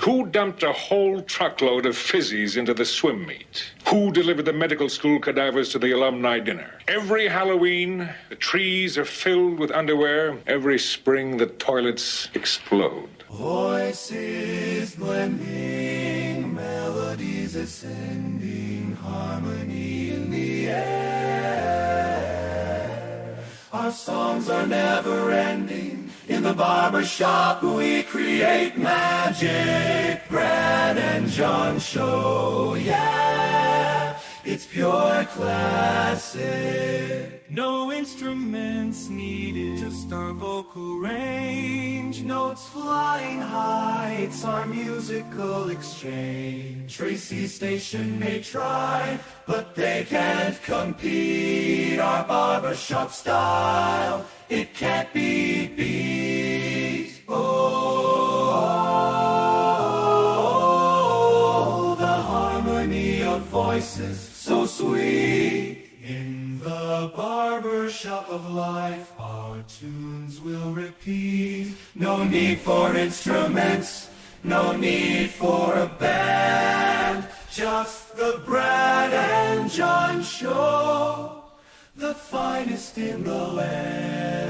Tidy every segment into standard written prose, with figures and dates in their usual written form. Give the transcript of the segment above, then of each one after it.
Who dumped a whole truckload of fizzies into the swim meet? Who delivered the medical school cadavers to the alumni dinner? Every Halloween, the trees are filled with underwear. Every spring, the toilets explode. Voices blending, melodies ascending, harmony in the air. Our songs are never ending. In the barbershop we create magic. Brad and John show, yeah, it's pure classic. No instruments needed, just our vocal range. Notes flying high, it's our musical exchange. Tracy's station may try, but they can't compete. Our barbershop style, it can't be beat. Oh, the harmony of voices, so sweet. In the barbershop of life, our tunes will repeat. No need for instruments, no need for a band. Just the Brad and John show, the finest in the land.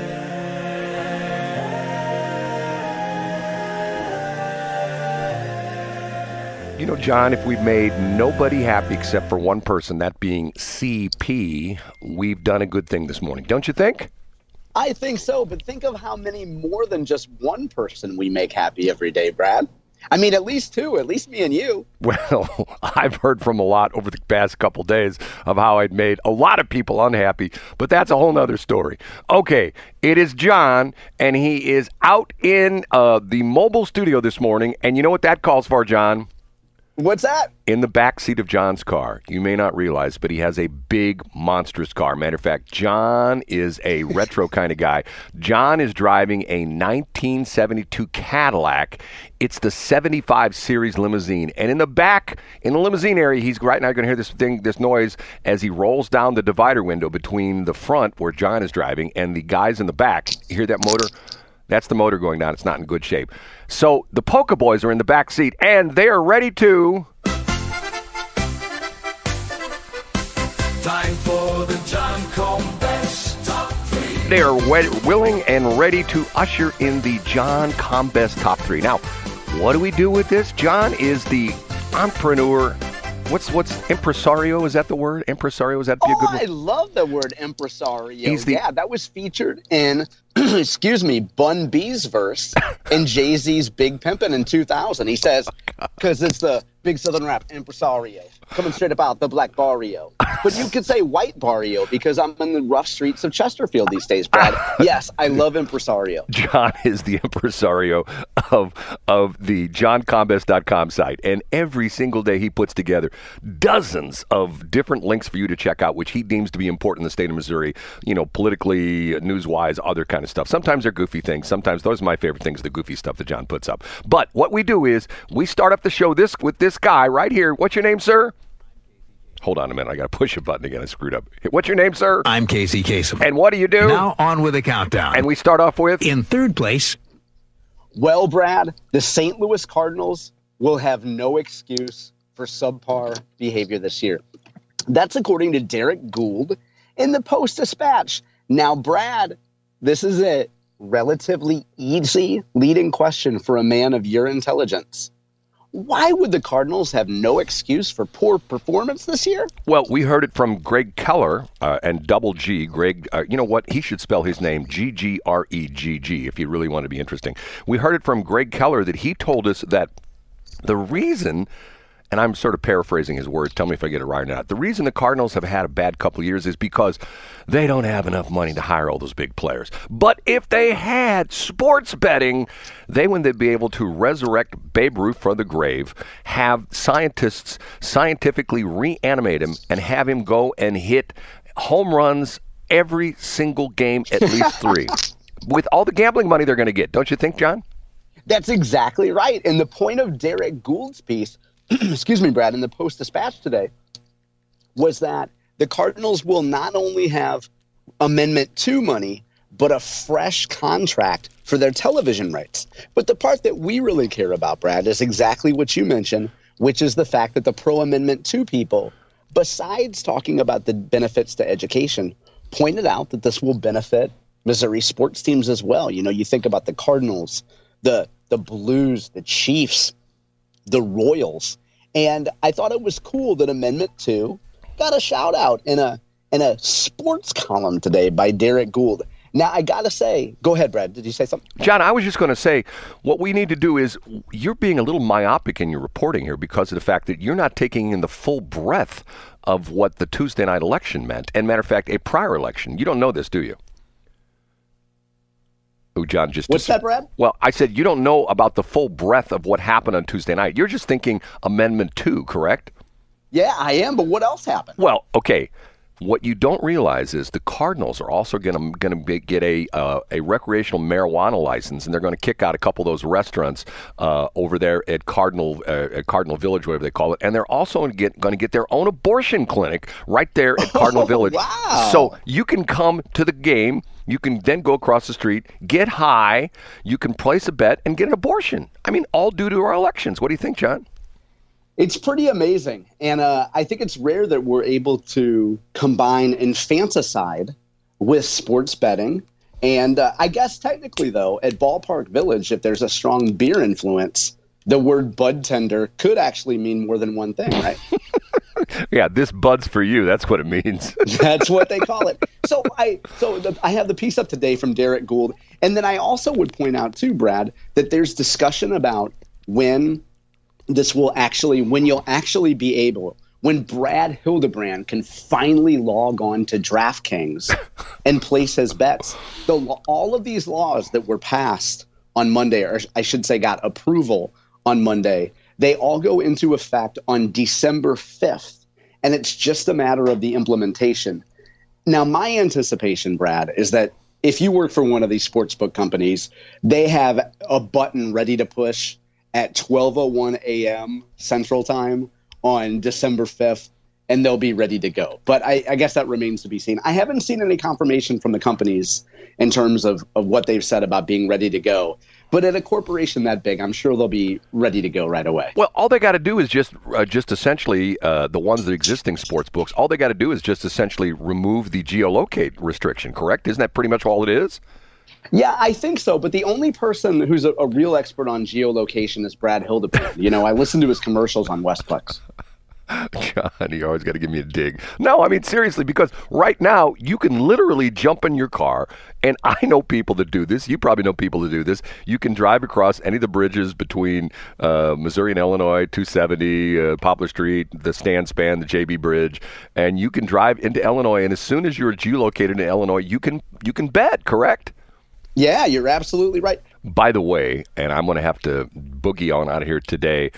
You know, John, if we've made nobody happy except for one person, that being CP, we've done a good thing this morning, don't you think? I think so, but think of how many more than just one person we make happy every day, Brad. I mean, at least two, at least me and you. Well, I've heard from a lot over the past couple days of how I'd made a lot of people unhappy, but that's a whole nother story. Okay, it is John, and he is out in the mobile studio this morning, and you know what that calls for, John? What's that? In the back seat of John's car. You may not realize, but he has a big, monstrous car. Matter of fact, John is a retro kind of guy. John is driving a 1972 Cadillac. It's the 75 Series limousine. And in the back, in the limousine area, he's right now going to hear this noise as he rolls down the divider window between the front, where John is driving, and the guys in the back. You hear that motor? That's the motor going down. It's not in good shape. So the Polka Boys are in the back seat, and they are ready to... Time for the John Combest Top 3. They are willing and ready to usher in the John Combest Top 3. Now, what do we do with this? John is the entrepreneur. What's impresario? Is that the word? Impresario? Is that be a good word? I love the word impresario. Yeah, that was featured in, excuse me, Bun B's verse in Jay-Z's Big Pimpin' in 2000. He says, because it's the big southern rap, impresario, coming straight about the black barrio. But you could say white barrio because I'm in the rough streets of Chesterfield these days, Brad. Yes, I love impresario. John is the impresario of the johncombest.com site. And every single day he puts together dozens of different links for you to check out, which he deems to be important in the state of Missouri, you know, politically, news-wise, other kind of stuff. Sometimes they're goofy things. Sometimes those are my favorite things, the goofy stuff that John puts up. But what we do is we start up the show with this guy right here. What's your name, sir? Hold on a minute. I got to push a button again. I screwed up. What's your name, sir? I'm Casey Kasem. And what do you do? Now on with the countdown. And we start off with? In third place. Well, Brad, the St. Louis Cardinals will have no excuse for subpar behavior this year. That's according to Derek Gould in the Post-Dispatch. Now, Brad, this is a relatively easy leading question for a man of your intelligence. Why would the Cardinals have no excuse for poor performance this year? Well, we heard it from Greg Keller and Double G. Greg, you know what? He should spell his name G-G-R-E-G-G if you really want to be interesting. We heard it from Greg Keller that he told us that the reason, and I'm sort of paraphrasing his words, tell me if I get it right or not. The reason the Cardinals have had a bad couple of years is because they don't have enough money to hire all those big players. But if they had sports betting, they would be able to resurrect Babe Ruth from the grave, have scientists scientifically reanimate him, and have him go and hit home runs every single game, at least 3. With all the gambling money they're going to get. Don't you think, John? That's exactly right. And the point of Derek Gould's piece, excuse me, Brad, in the Post-Dispatch today, was that the Cardinals will not only have Amendment 2 money, but a fresh contract for their television rights. But the part that we really care about, Brad, is exactly what you mentioned, which is the fact that the pro Amendment 2 people, besides talking about the benefits to education, pointed out that this will benefit Missouri sports teams as well. You know, you think about the Cardinals, the Blues, the Chiefs, the Royals. And I thought it was cool that Amendment 2 got a shout out in a sports column today by Derek Gould. Now, I got to say, go ahead, Brad. Did you say something? John, I was just going to say, what we need to do is, you're being a little myopic in your reporting here because of the fact that you're not taking in the full breadth of what the Tuesday night election meant. And matter of fact, a prior election. You don't know this, do you? Oh, John, just... What's that, Brad? Well, I said you don't know about the full breadth of what happened on Tuesday night. You're just thinking Amendment 2, correct? Yeah, I am, but what else happened? Well, okay. What you don't realize is the Cardinals are also going to get a recreational marijuana license, and they're going to kick out a couple of those restaurants over there at Cardinal Village, whatever they call it, and they're also going to get their own abortion clinic right there at Cardinal Village. Wow! So you can come to the game. You can then go across the street, get high. You can place a bet and get an abortion. I mean, all due to our elections. What do you think, John? It's pretty amazing, and I think it's rare that we're able to combine infanticide with sports betting. And I guess technically, though, at Ballpark Village, if there's a strong beer influence, the word bud tender could actually mean more than one thing, right? Yeah, this bud's for you. That's what it means. That's what they call it. So I have the piece up today from Derek Gould, and then I also would point out too, Brad, that there's discussion about when you'll actually be able, when Brad Hildebrand can finally log on to DraftKings and place his bets. All of these laws that were passed on Monday, or I should say got approval on Monday, they all go into effect on December 5th, and it's just a matter of the implementation. Now, my anticipation, Brad, is that if you work for one of these sportsbook companies, they have a button ready to push at 12:01 a.m. Central Time on December 5th, and they'll be ready to go. But I guess that remains to be seen. I haven't seen any confirmation from the companies in terms of what they've said about being ready to go. But at a corporation that big, I'm sure they'll be ready to go right away. Well, all they got to do is just essentially the ones that existing sports books, all they got to do is just essentially remove the geolocate restriction, correct? Isn't that pretty much all it is? Yeah, I think so. But the only person who's a real expert on geolocation is Brad Hildebrand. You know, I listen to his commercials on Westplex. John, you always got to give me a dig. No, I mean, seriously, because right now you can literally jump in your car, and I know people that do this. You probably know people that do this. You can drive across any of the bridges between Missouri and Illinois, 270, Poplar Street, the Stan Span, the JB Bridge, and you can drive into Illinois, and as soon as you're geolocated in Illinois, you can bet, correct? Yeah, you're absolutely right. By the way, and I'm going to have to boogie on out of here today,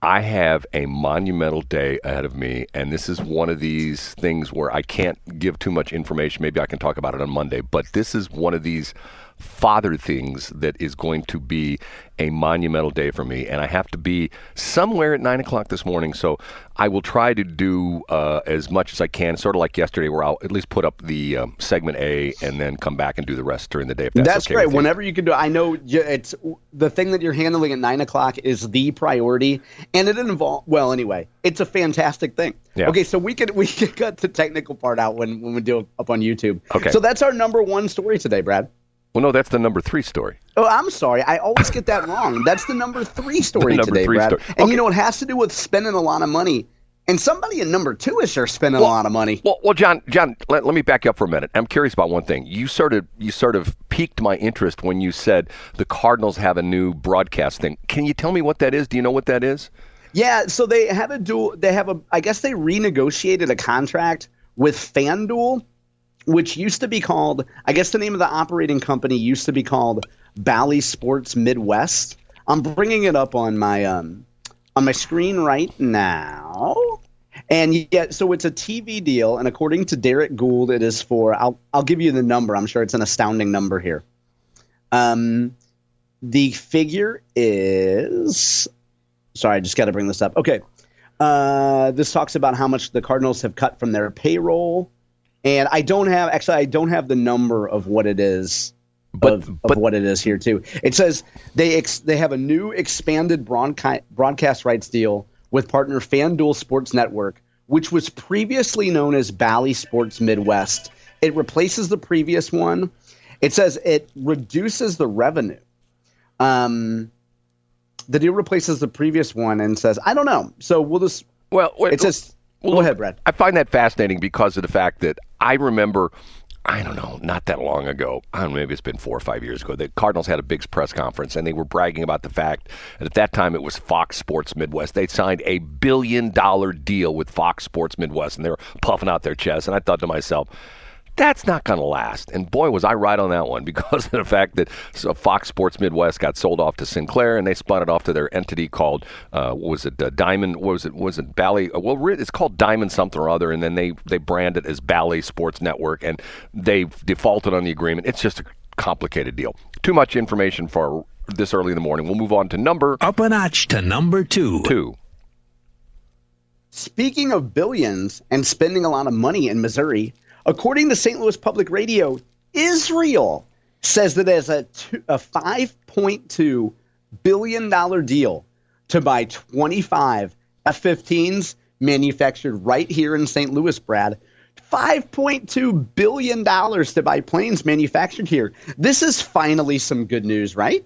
I have a monumental day ahead of me, and this is one of these things where I can't give too much information. Maybe I can talk about it on Monday, but this is one of these father things that is going to be a monumental day for me, and I have to be somewhere at 9 o'clock this morning, so I will try to do as much as I can, sort of like yesterday, where I'll at least put up the segment A and then come back and do the rest during the day, if that's okay great. with you. Whenever you can do it. I know it's the thing that you're handling at 9 o'clock is the priority, and it involves, well, anyway, it's a fantastic thing. Yeah. Okay, so we can cut the technical part out when we do it up on YouTube. Okay. So that's our number one story today, Brad. Well, no, that's the number 3 story. Oh, I'm sorry. I always get that wrong. That's the number 3 story today, Brad. And you know, it has to do with spending a lot of money. And somebody in number 2 is sure spending a lot of money. Well, John, let me back you up for a minute. I'm curious about one thing. You sort of piqued my interest when you said the Cardinals have a new broadcast thing. Can you tell me what that is? Do you know what that is? Yeah, so I guess they renegotiated a contract with FanDuel, which used to be called, I guess the name of the operating company used to be called Bally Sports Midwest. I'm bringing it up on my screen right now. And yeah, so it's a TV deal, and according to Derek Gould, it is for, I'll give you the number. I'm sure it's an astounding number here. The figure is, sorry, I just got to bring this up. Okay. This talks about how much the Cardinals have cut from their payroll. And I don't have the number of what it is of what it is here too. It says they have a new expanded broadcast rights deal with partner FanDuel Sports Network, which was previously known as Bally Sports Midwest. It replaces the previous one. It says it reduces the revenue. The deal replaces the previous one and says, I don't know. So we'll just. Well, wait, it says. Go ahead, Brad. I find that fascinating because of the fact that I remember. I don't know, not that long ago, I don't know, maybe it's been 4 or 5 years ago, the Cardinals had a big press conference, and they were bragging about the fact that at that time it was Fox Sports Midwest. They'd signed a $1 billion deal with Fox Sports Midwest, and they were puffing out their chests, and I thought to myself, that's not going to last. And boy, was I right on that one because of the fact that Fox Sports Midwest got sold off to Sinclair, and they spun it off to their entity called, Diamond? Was it Bally? Well, it's called Diamond something or other, and then they brand it as Bally Sports Network, and they defaulted on the agreement. It's just a complicated deal. Too much information for this early in the morning. We'll move on to number... Up a notch to number 2. Speaking of billions and spending a lot of money in Missouri, according to St. Louis Public Radio, Israel says that there's a $5.2 billion deal to buy 25 F-15s manufactured right here in St. Louis, Brad. $5.2 billion to buy planes manufactured here. This is finally some good news, right?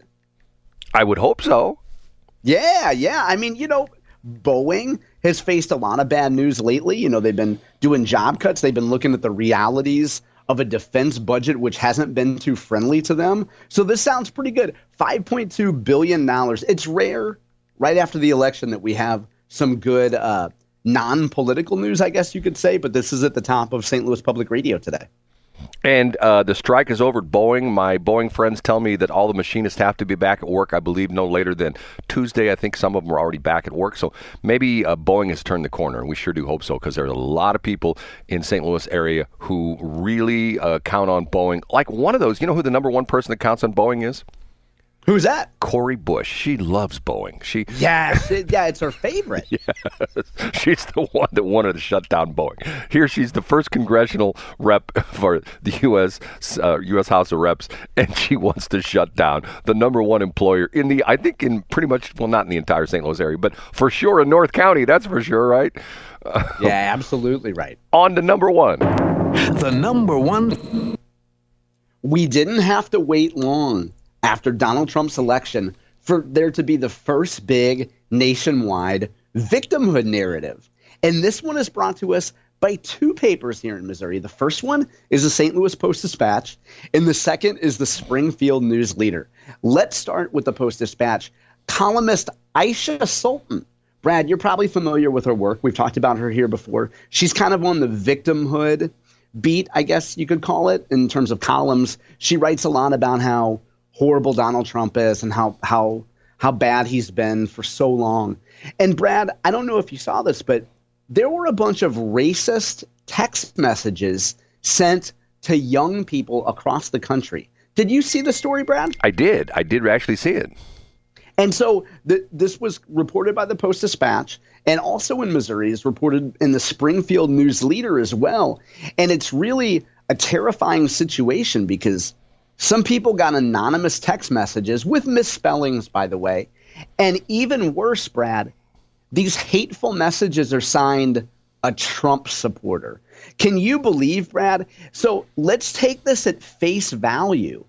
I would hope so. Yeah. I mean, Boeing has faced a lot of bad news lately. They've been doing job cuts. They've been looking at the realities of a defense budget, which hasn't been too friendly to them. So this sounds pretty good. $5.2 billion. It's rare right after the election that we have some good non-political news, I guess you could say. But this is at the top of St. Louis Public Radio today. And the strike is over at Boeing. My Boeing friends tell me that all the machinists have to be back at work, I believe, no later than Tuesday. I think some of them are already back at work. So maybe Boeing has turned the corner, and we sure do hope so, because there are a lot of people in St. Louis area who really count on Boeing. Like one of those, you know who the number one person that counts on Boeing is? Who's that? Corey Bush. She loves Boeing. It's her favorite. Yes. She's the one that wanted to shut down Boeing. Here she's the first congressional rep for the U.S. House of Reps, and she wants to shut down the number one employer in pretty much, well, not in the entire St. Louis area, but for sure in North County. That's for sure, right? Yeah, absolutely right. On to number 1. The number 1. We didn't have to wait long after Donald Trump's election for there to be the first big nationwide victimhood narrative. And this one is brought to us by 2 papers here in Missouri. The first one is the St. Louis Post-Dispatch, and the second is the Springfield News Leader. Let's start with the Post-Dispatch. Columnist Aisha Sultan. Brad, you're probably familiar with her work. We've talked about her here before. She's kind of on the victimhood beat, I guess you could call it, in terms of columns. She writes a lot about how horrible Donald Trump is and how bad he's been for so long. And Brad, I don't know if you saw this, but there were a bunch of racist text messages sent to young people across the country. Did you see the story, Brad? I did. I did actually see it. And so this was reported by the Post-Dispatch, and also in Missouri is reported in the Springfield News Leader as well. And it's really a terrifying situation because some people got anonymous text messages with misspellings, by the way. And even worse, Brad, these hateful messages are signed a Trump supporter. Can you believe, Brad? So let's take this at face value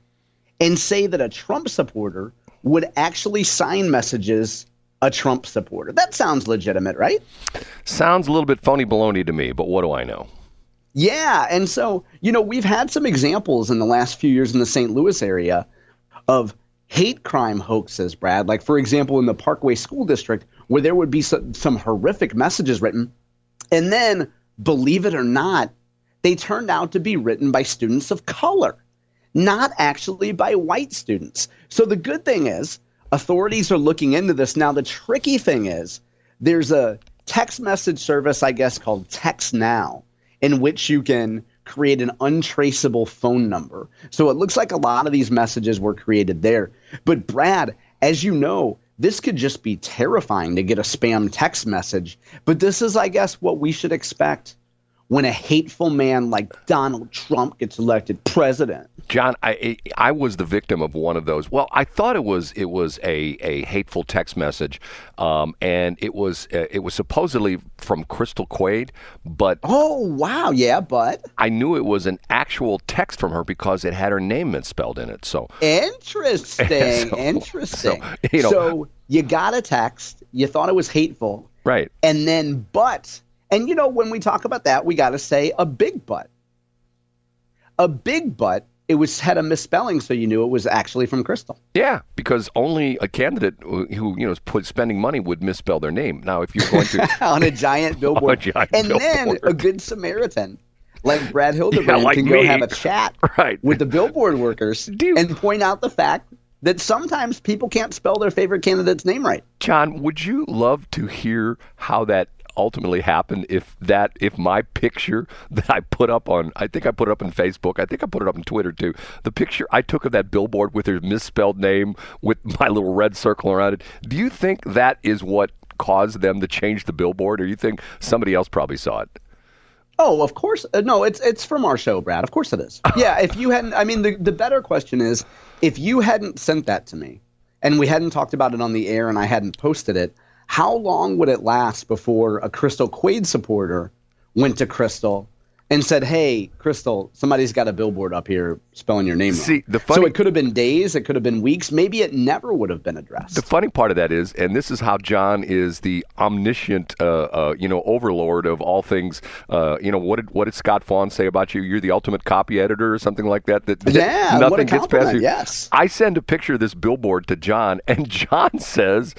and say that a Trump supporter would actually sign messages a Trump supporter. That sounds legitimate, right? Sounds a little bit phony baloney to me, but what do I know? Yeah, and so, we've had some examples in the last few years in the St. Louis area of hate crime hoaxes, Brad. Like, for example, in the Parkway School District, where there would be some horrific messages written. And then, believe it or not, they turned out to be written by students of color, not actually by white students. So the good thing is, authorities are looking into this. Now, the tricky thing is, there's a text message service, I guess, called Text Now, in which you can create an untraceable phone number. So it looks like a lot of these messages were created there. But Brad, as you know, this could just be terrifying to get a spam text message. But this is, I guess, what we should expect when a hateful man like Donald Trump gets elected president. John, I was the victim of one of those. Well, I thought it was a hateful text message, and it was supposedly from Crystal Quade, but oh wow, yeah, but I knew it was an actual text from her because it had her name misspelled in it. So interesting. So you got a text, you thought it was hateful, right? And then and when we talk about that, we got to say a big but. A big but. It had a misspelling, so you knew it was actually from Crystal. Yeah, because only a candidate who is spending money would misspell their name. Now, if you're going to on a giant billboard, then a good Samaritan like Brad Hildebrand can go have a chat with the billboard workers and point out the fact that sometimes people can't spell their favorite candidate's name right. John, would you love to hear how that ultimately happened if my picture that I put up on, I think I put it up on Facebook, I think I put it up on Twitter too, the picture I took of that billboard with her misspelled name with my little red circle around it, do you think that is what caused them to change the billboard, or you think somebody else probably saw it? Oh, of course. No, it's from our show, Brad. Of course it is. Yeah, if you hadn't, I mean, the better question is, if you hadn't sent that to me and we hadn't talked about it on the air and I hadn't posted it, how long would it last before a Crystal Quade supporter went to Crystal and said, hey, Crystal, somebody's got a billboard up here spelling your name wrong. So it could have been days, it could have been weeks, maybe it never would have been addressed. The funny part of that is, and this is how John is the omniscient, overlord of all things. What did Scott Fawn say about you? You're the ultimate copy editor or something like that. Yeah, nothing what a gets past you. Yes. I send a picture of this billboard to John, and John says,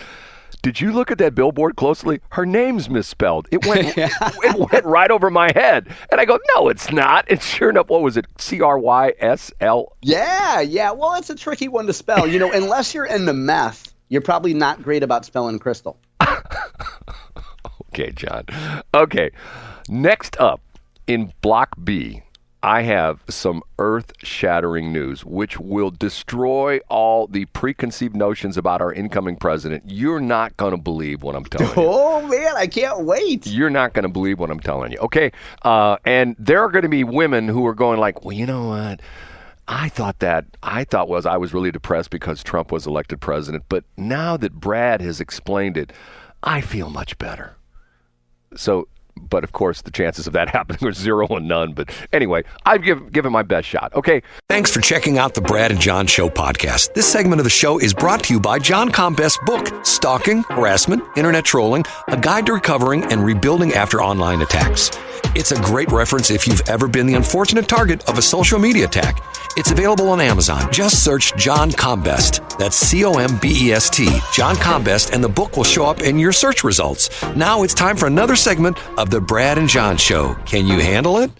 did you look at that billboard closely? Her name's misspelled. It went it went right over my head. And I go, no, it's not. And sure enough, what was it? Crysl? Yeah. Well, it's a tricky one to spell. Unless you're into meth, you're probably not great about spelling Crystal. Okay, John. Okay. Next up in Block B, I have some earth-shattering news which will destroy all the preconceived notions about our incoming president. You're not going to believe what I'm telling you. Oh, man, I can't wait. You're not going to believe what I'm telling you. Okay, and there are going to be women who are going like, well, you know what? I was really depressed because Trump was elected president, but now that Brad has explained it, I feel much better. So, but of course, the chances of that happening are 0 and none. But anyway, I've given my best shot. Okay. Thanks for checking out the Brad and John Show podcast. This segment of the show is brought to you by John Combest's book, Stalking, Harassment, Internet Trolling, A Guide to Recovering and Rebuilding After Online Attacks. It's a great reference if you've ever been the unfortunate target of a social media attack. It's available on Amazon. Just search John Combest. That's Combest, John Combest, and the book will show up in your search results. Now it's time for another segment of the Brad and John Show. Can you handle it?